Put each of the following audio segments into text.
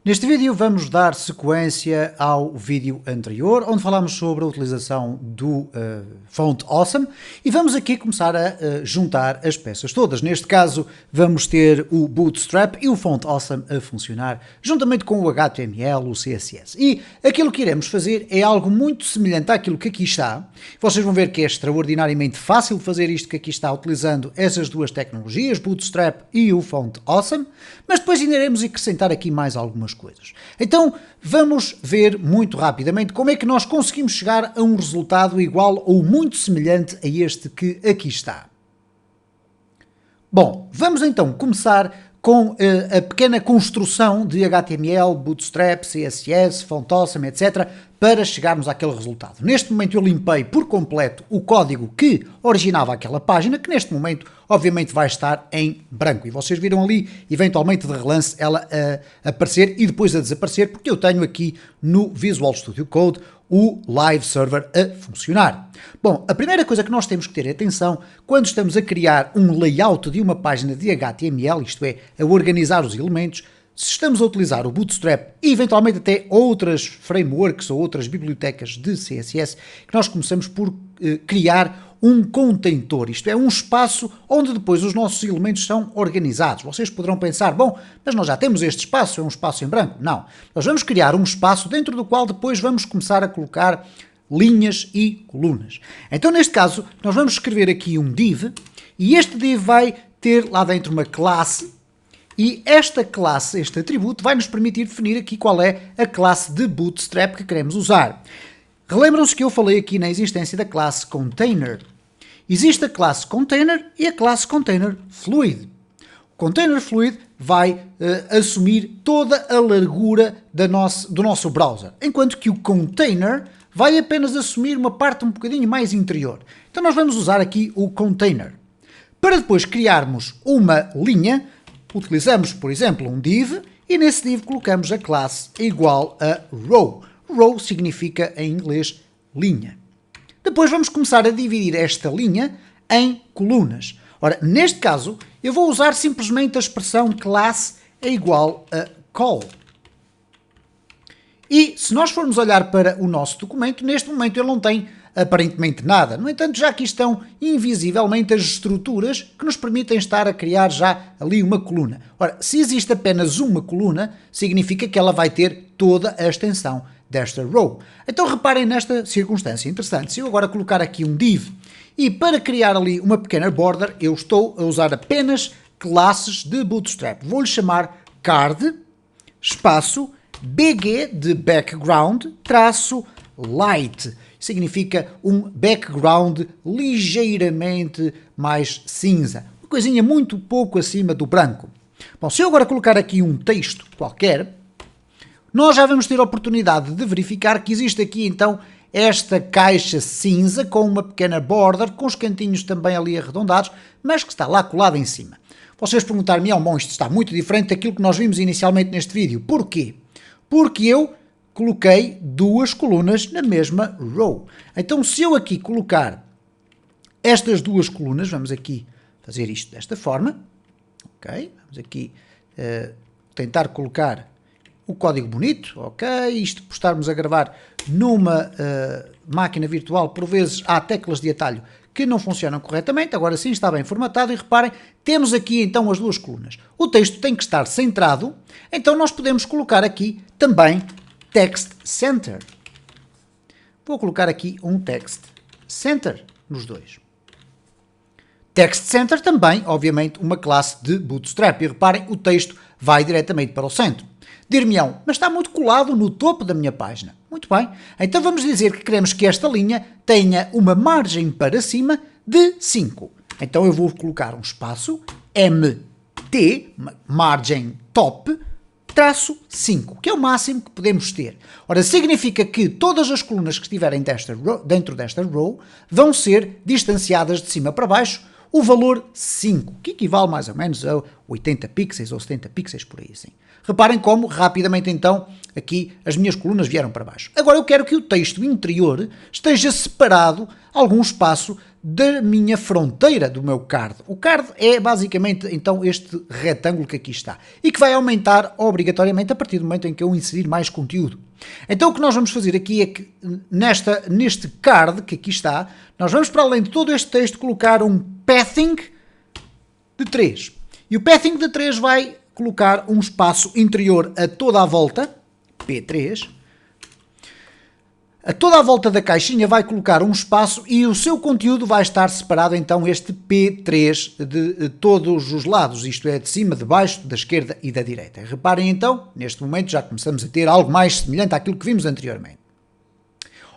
Neste vídeo vamos dar sequência ao vídeo anterior, onde falámos sobre a utilização do Font Awesome e vamos aqui começar a juntar as peças todas. Neste caso vamos ter o Bootstrap e o Font Awesome a funcionar, juntamente com o HTML, o CSS. E aquilo que iremos fazer é algo muito semelhante àquilo que aqui está. Vocês vão ver que é extraordinariamente fácil fazer isto que aqui está, utilizando essas duas tecnologias, Bootstrap e o Font Awesome, mas depois ainda iremos acrescentar aqui mais algumas coisas. Então vamos ver muito rapidamente como é que nós conseguimos chegar a um resultado igual ou muito semelhante a este que aqui está. Bom, vamos então começar com a pequena construção de HTML, Bootstrap, CSS, Font Awesome, etc., para chegarmos àquele resultado. Neste momento eu limpei por completo o código que originava aquela página, que neste momento obviamente vai estar em branco. E vocês viram ali, eventualmente de relance, ela a aparecer e depois a desaparecer, porque eu tenho aqui no Visual Studio Code o Live Server a funcionar. Bom, a primeira coisa que nós temos que ter atenção quando estamos a criar um layout de uma página de HTML, isto é, a organizar os elementos, se estamos a utilizar o Bootstrap e eventualmente até outras frameworks ou outras bibliotecas de CSS, que nós começamos por criar um contentor, isto é, um espaço onde depois os nossos elementos são organizados. Vocês poderão pensar, bom, mas nós já temos este espaço, é um espaço em branco. Não, nós vamos criar um espaço dentro do qual depois vamos começar a colocar linhas e colunas. Então, neste caso, nós vamos escrever aqui um div, e este div vai ter lá dentro uma classe, e esta classe, este atributo, vai nos permitir definir aqui qual é a classe de Bootstrap que queremos usar. Relembram-se que eu falei aqui na existência da classe Container. Existe a classe Container e a classe Container Fluid. O Container Fluid vai assumir toda a largura do nosso browser, enquanto que o Container vai apenas assumir uma parte um bocadinho mais interior. Então nós vamos usar aqui o Container. Para depois criarmos uma linha, utilizamos, por exemplo, um div e nesse div colocamos a classe igual a row. Row significa em inglês linha. Depois vamos começar a dividir esta linha em colunas. Ora, neste caso, eu vou usar simplesmente a expressão classe é igual a call. E se nós formos olhar para o nosso documento, neste momento ele não tem aparentemente nada. No entanto, já aqui estão invisivelmente as estruturas que nos permitem estar a criar já ali uma coluna. Ora, se existe apenas uma coluna, significa que ela vai ter toda a extensão desta row. Então reparem nesta circunstância interessante. Se eu agora colocar aqui um div e para criar ali uma pequena border, eu estou a usar apenas classes de Bootstrap. Vou-lhe chamar card, espaço, bg de background, traço, light. Significa um background ligeiramente mais cinza. Uma coisinha muito pouco acima do branco. Bom, se eu agora colocar aqui um texto qualquer, nós já vamos ter a oportunidade de verificar que existe aqui então esta caixa cinza com uma pequena border, com os cantinhos também ali arredondados, mas que está lá colada em cima. Vocês perguntarem-me, bom, isto está muito diferente daquilo que nós vimos inicialmente neste vídeo. Porquê? Porque eu coloquei duas colunas na mesma row. Então, se eu aqui colocar estas duas colunas, vamos aqui fazer isto desta forma, ok? Vamos aqui tentar colocar o código bonito, ok? Isto por estarmos a gravar numa máquina virtual, por vezes há teclas de atalho que não funcionam corretamente, agora sim está bem formatado e reparem, temos aqui então as duas colunas. O texto tem que estar centrado, então nós podemos colocar aqui também Text Center. Vou colocar aqui um Text Center nos dois. Text Center também, obviamente, uma classe de Bootstrap. E reparem, o texto vai diretamente para o centro. Dir-me-ão, mas está muito colado no topo da minha página. Muito bem. Então vamos dizer que queremos que esta linha tenha uma margem para cima de 5. Então eu vou colocar um espaço, MT, margem top, traço 5, que é o máximo que podemos ter. Ora, significa que todas as colunas que estiverem dentro desta row vão ser distanciadas de cima para baixo o valor 5, que equivale mais ou menos a 80 pixels ou 70 pixels por aí assim. Reparem como rapidamente então aqui as minhas colunas vieram para baixo. Agora eu quero que o texto interior esteja separado algum espaço da minha fronteira do meu card. O card é basicamente então este retângulo que aqui está e que vai aumentar obrigatoriamente a partir do momento em que eu inserir mais conteúdo. Então o que nós vamos fazer aqui é que neste card que aqui está, nós vamos para além de todo este texto colocar um pathing de 3. E o pathing de 3 vai colocar um espaço interior a toda a volta, P3, a toda a volta da caixinha vai colocar um espaço e o seu conteúdo vai estar separado então este P3 de todos os lados, isto é, de cima, de baixo, da esquerda e da direita. Reparem então, neste momento já começamos a ter algo mais semelhante àquilo que vimos anteriormente.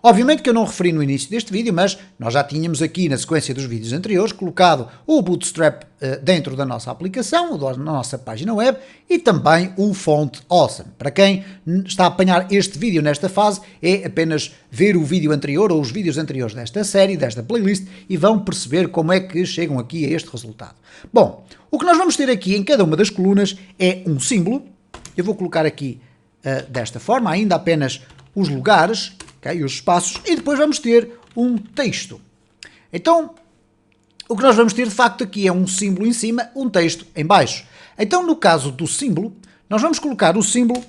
Obviamente que eu não referi no início deste vídeo, mas nós já tínhamos aqui na sequência dos vídeos anteriores colocado o Bootstrap dentro da nossa aplicação, da nossa página web e também o Font Awesome. Para quem está a apanhar este vídeo nesta fase, é apenas ver o vídeo anterior ou os vídeos anteriores desta série, desta playlist e vão perceber como é que chegam aqui a este resultado. Bom, o que nós vamos ter aqui em cada uma das colunas é um símbolo. Eu vou colocar aqui desta forma, ainda apenas os lugares, okay, os espaços, e depois vamos ter um texto. Então, o que nós vamos ter de facto aqui é um símbolo em cima, um texto em baixo. Então, no caso do símbolo, nós vamos colocar o símbolo,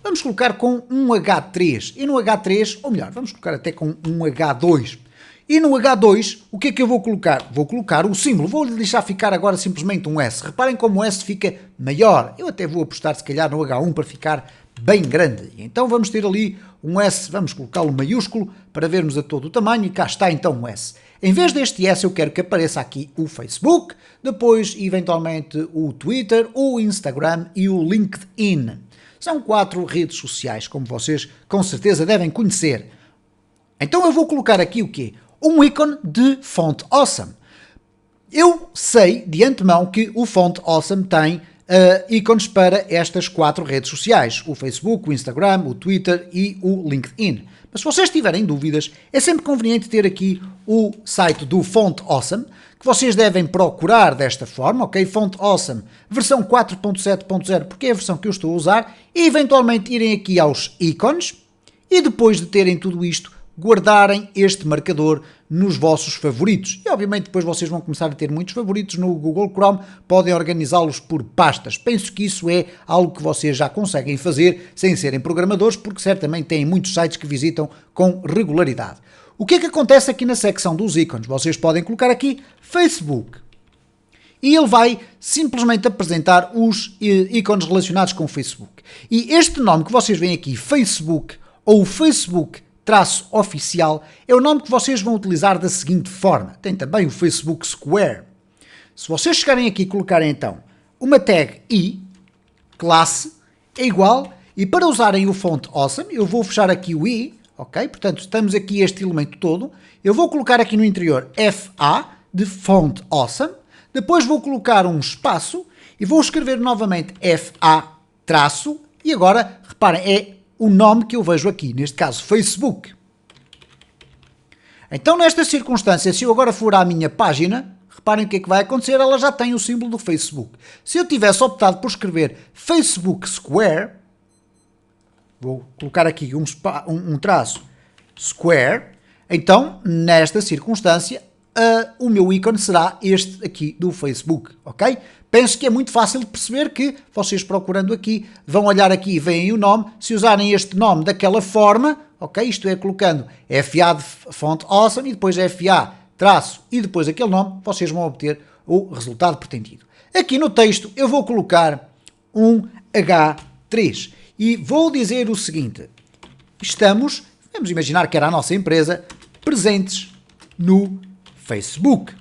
vamos colocar com um H3, e no H3, ou melhor, vamos colocar até com um H2. E no H2, o que é que eu vou colocar? Vou colocar o símbolo, vou deixar ficar agora simplesmente um S. Reparem como o S fica maior. Eu até vou apostar se calhar no H1 para ficar bem grande. Então vamos ter ali um S, vamos colocá-lo maiúsculo para vermos a todo o tamanho e cá está então um S. Em vez deste S eu quero que apareça aqui o Facebook, depois eventualmente o Twitter, o Instagram e o LinkedIn. São 4 redes sociais, como vocês com certeza devem conhecer. Então eu vou colocar aqui o quê? Um ícone de Font Awesome. Eu sei de antemão que o Font Awesome tem ícones para estas 4 redes sociais, o Facebook, o Instagram, o Twitter e o LinkedIn. Mas se vocês tiverem dúvidas, é sempre conveniente ter aqui o site do Font Awesome, que vocês devem procurar desta forma, ok? Font Awesome, versão 4.7.0, porque é a versão que eu estou a usar, e eventualmente irem aqui aos ícones, e depois de terem tudo isto, guardarem este marcador nos vossos favoritos. E obviamente depois vocês vão começar a ter muitos favoritos no Google Chrome, podem organizá-los por pastas. Penso que isso é algo que vocês já conseguem fazer sem serem programadores, porque certamente têm muitos sites que visitam com regularidade. O que é que acontece aqui na secção dos ícones? Vocês podem colocar aqui Facebook. E ele vai simplesmente apresentar os ícones relacionados com o Facebook. E este nome que vocês veem aqui, Facebook, ou Facebook oficial, é o nome que vocês vão utilizar da seguinte forma. Tem também o Facebook Square. Se vocês chegarem aqui e colocarem então uma tag I, classe, é igual, e para usarem o Font Awesome, eu vou fechar aqui o I, ok? Portanto, estamos aqui este elemento todo, eu vou colocar aqui no interior FA, de Font Awesome, depois vou colocar um espaço, e vou escrever novamente FA traço, e agora, reparem, é o nome que eu vejo aqui, neste caso Facebook. Então nesta circunstância, se eu agora for à minha página, reparem o que é que vai acontecer, ela já tem o símbolo do Facebook. Se eu tivesse optado por escrever Facebook Square, vou colocar aqui um traço Square, então nesta circunstância o meu ícone será este aqui do Facebook, ok? Penso que é muito fácil de perceber que vocês procurando aqui, vão olhar aqui e veem o nome, se usarem este nome daquela forma, ok? Isto é, colocando FA de Font Awesome e depois FA traço e depois aquele nome, vocês vão obter o resultado pretendido. Aqui no texto eu vou colocar um H3 e vou dizer o seguinte, vamos imaginar que era a nossa empresa, presentes no Facebook.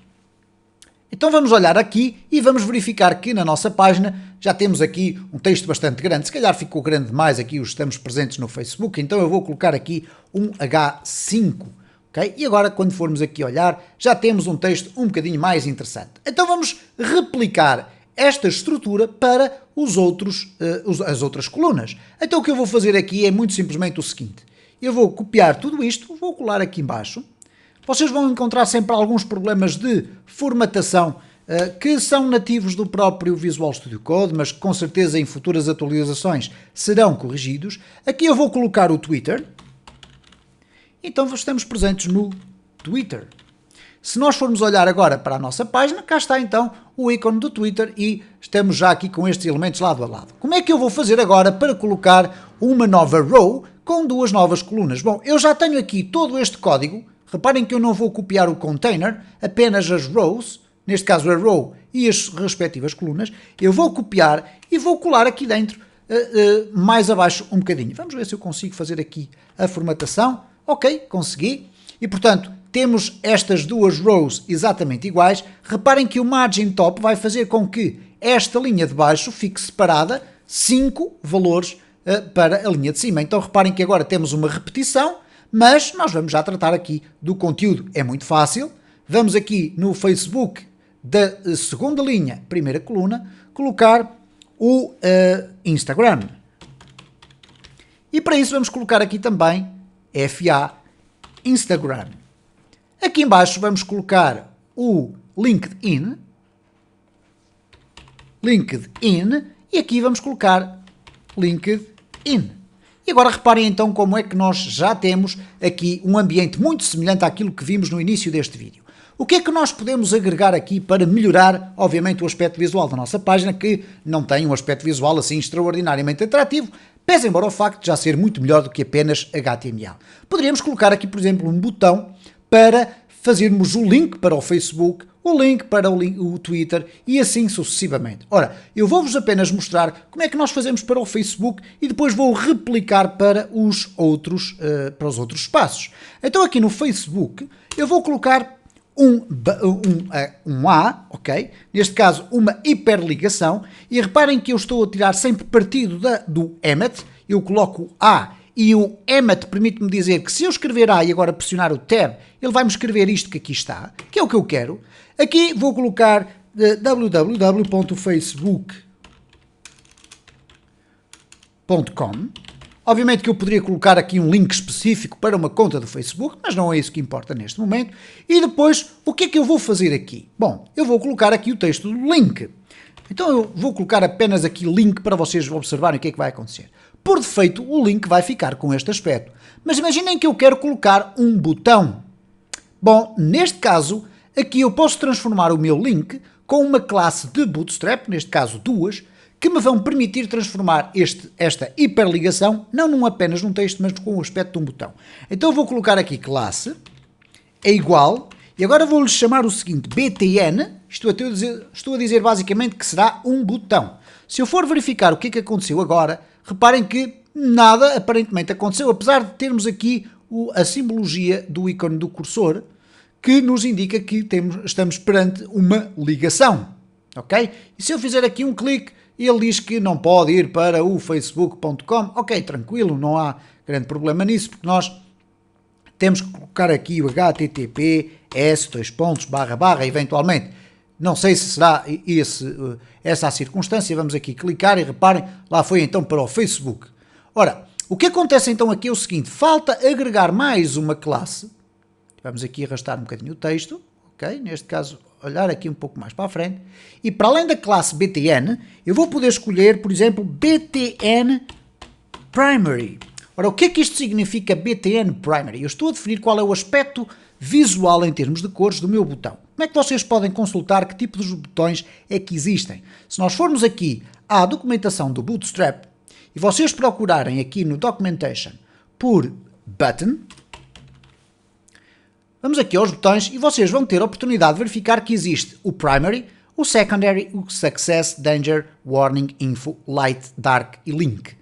Então vamos olhar aqui e vamos verificar que na nossa página já temos aqui um texto bastante grande, se calhar ficou grande demais aqui os estamos presentes no Facebook, então eu vou colocar aqui um H5, ok? E agora quando formos aqui olhar já temos um texto um bocadinho mais interessante. Então vamos replicar esta estrutura para as outras colunas. Então o que eu vou fazer aqui é muito simplesmente o seguinte, eu vou copiar tudo isto, vou colar aqui embaixo. Vocês vão encontrar sempre alguns problemas de formatação que são nativos do próprio Visual Studio Code, mas que com certeza em futuras atualizações serão corrigidos. Aqui eu vou colocar o Twitter. Então estamos presentes no Twitter. Se nós formos olhar agora para a nossa página, cá está então o ícone do Twitter e estamos já aqui com estes elementos lado a lado. Como é que eu vou fazer agora para colocar uma nova row com duas novas colunas? Bom, eu já tenho aqui todo este código. Reparem que eu não vou copiar o container, apenas as rows, neste caso a row e as respectivas colunas. Eu vou copiar e vou colar aqui dentro, mais abaixo um bocadinho. Vamos ver se eu consigo fazer aqui a formatação. Ok, consegui. E portanto, temos estas duas rows exatamente iguais. Reparem que o margin top vai fazer com que esta linha de baixo fique separada 5 valores para a linha de cima. Então reparem que agora temos uma repetição, mas nós vamos já tratar aqui do conteúdo. É muito fácil. Vamos aqui no Facebook da segunda linha, primeira coluna, colocar o Instagram. E para isso vamos colocar aqui também FA Instagram. Aqui em baixo vamos colocar o LinkedIn e aqui vamos colocar LinkedIn. E agora reparem então como é que nós já temos aqui um ambiente muito semelhante àquilo que vimos no início deste vídeo. O que é que nós podemos agregar aqui para melhorar, obviamente, o aspecto visual da nossa página, que não tem um aspecto visual assim extraordinariamente atrativo, pese embora o facto de já ser muito melhor do que apenas HTML. Poderíamos colocar aqui, por exemplo, um botão para fazermos o link para o Facebook, o link para o Twitter e assim sucessivamente. Ora, eu vou-vos apenas mostrar como é que nós fazemos para o Facebook e depois vou replicar para os outros espaços. Então aqui no Facebook eu vou colocar um A, ok? Neste caso uma hiperligação, e reparem que eu estou a tirar sempre partido do Emmet. Eu coloco A e o Emmet permite-me dizer que se eu escrever A e agora pressionar o Tab, ele vai-me escrever isto que aqui está, que é o que eu quero. Aqui vou colocar www.facebook.com. Obviamente que eu poderia colocar aqui um link específico para uma conta do Facebook, mas não é isso que importa neste momento. E depois, o que é que eu vou fazer aqui? Bom, eu vou colocar aqui o texto do link. Então eu vou colocar apenas aqui link para vocês observarem o que é que vai acontecer. Por defeito, o link vai ficar com este aspecto. Mas imaginem que eu quero colocar um botão. Bom, neste caso, aqui eu posso transformar o meu link com uma classe de Bootstrap, neste caso duas, que me vão permitir transformar esta hiperligação, não apenas num texto, mas com o aspecto de um botão. Então eu vou colocar aqui classe, é igual, e agora vou-lhe chamar o seguinte, btn, estou a dizer basicamente que será um botão. Se eu for verificar o que é que aconteceu agora, reparem que nada aparentemente aconteceu, apesar de termos aqui a simbologia do ícone do cursor, que nos indica que estamos perante uma ligação, ok? E se eu fizer aqui um clique, ele diz que não pode ir para o facebook.com, ok, tranquilo, não há grande problema nisso, porque nós temos que colocar aqui o https, eventualmente, não sei se será essa a circunstância, vamos aqui clicar e reparem, lá foi então para o Facebook. Ora, o que acontece então aqui é o seguinte, falta agregar mais uma classe, vamos aqui arrastar um bocadinho o texto, ok, neste caso olhar aqui um pouco mais para a frente, e para além da classe btn, eu vou poder escolher, por exemplo, btn primary. Ora, o que é que isto significa btn primary? Eu estou a definir qual é o aspecto visual em termos de cores do meu botão. Como é que vocês podem consultar que tipo de botões é que existem? Se nós formos aqui à documentação do Bootstrap, e vocês procurarem aqui no Documentation por button, vamos aqui aos botões e vocês vão ter a oportunidade de verificar que existe o Primary, o Secondary, o Success, Danger, Warning, Info, Light, Dark e Link.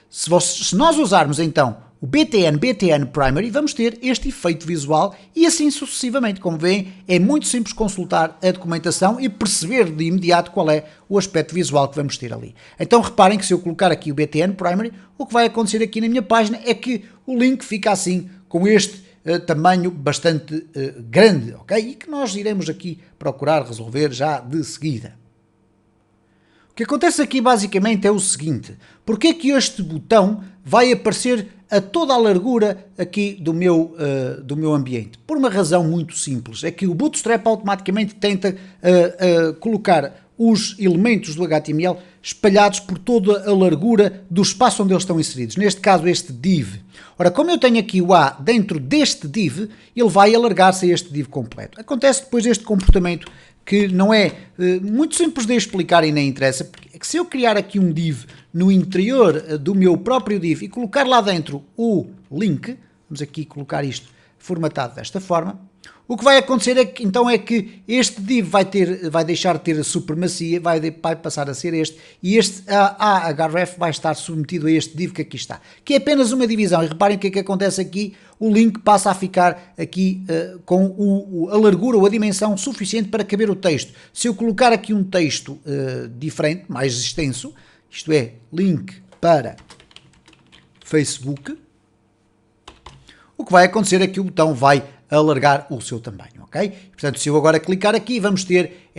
Se nós usarmos então o btn Primary, vamos ter este efeito visual e assim sucessivamente. Como veem, é muito simples consultar a documentação e perceber de imediato qual é o aspecto visual que vamos ter ali. Então reparem que se eu colocar aqui o btn Primary, o que vai acontecer aqui na minha página é que o link fica assim, com este tamanho bastante grande, ok? E que nós iremos aqui procurar resolver já de seguida. O que acontece aqui basicamente é o seguinte, porque é que este botão vai aparecer a toda a largura aqui do meu ambiente? Por uma razão muito simples, é que o Bootstrap automaticamente tenta colocar os elementos do HTML espalhados por toda a largura do espaço onde eles estão inseridos, neste caso este div. Ora, como eu tenho aqui o A dentro deste div, ele vai alargar-se a este div completo. Acontece depois este comportamento que não é muito simples de explicar e nem interessa, porque é que se eu criar aqui um div no interior do meu próprio div e colocar lá dentro o link, vamos aqui colocar isto formatado desta forma, o que vai acontecer é que este div vai deixar de ter a supremacia, vai passar a ser este, e este ahref vai estar submetido a este div que aqui está, que é apenas uma divisão. E reparem o que é que acontece aqui, o link passa a ficar aqui com a largura ou a dimensão suficiente para caber o texto. Se eu colocar aqui um texto diferente, mais extenso, isto é, link para Facebook, o que vai acontecer é que o botão vai alargar o seu tamanho, ok? Portanto, se eu agora clicar aqui, vamos ter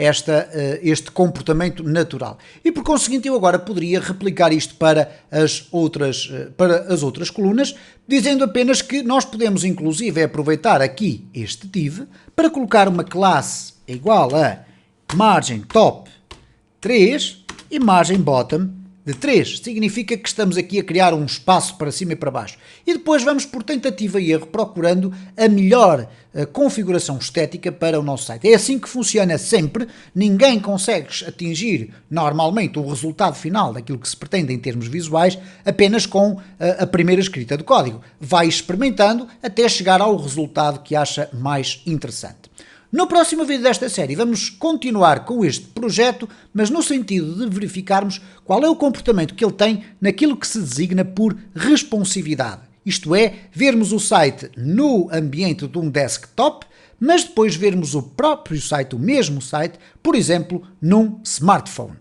este comportamento natural. E por conseguinte, eu agora poderia replicar isto para as outras colunas, dizendo apenas que nós podemos, inclusive, aproveitar aqui este div para colocar uma classe igual a margem top 3 e margem bottom de 3, significa que estamos aqui a criar um espaço para cima e para baixo. E depois vamos por tentativa e erro procurando a melhor configuração estética para o nosso site. É assim que funciona sempre, ninguém consegue atingir normalmente o resultado final daquilo que se pretende em termos visuais apenas com a primeira escrita do código. Vai experimentando até chegar ao resultado que acha mais interessante. No próximo vídeo desta série vamos continuar com este projeto, mas no sentido de verificarmos qual é o comportamento que ele tem naquilo que se designa por responsividade. Isto é, vermos o site no ambiente de um desktop, mas depois vermos o próprio site, o mesmo site, por exemplo, num smartphone.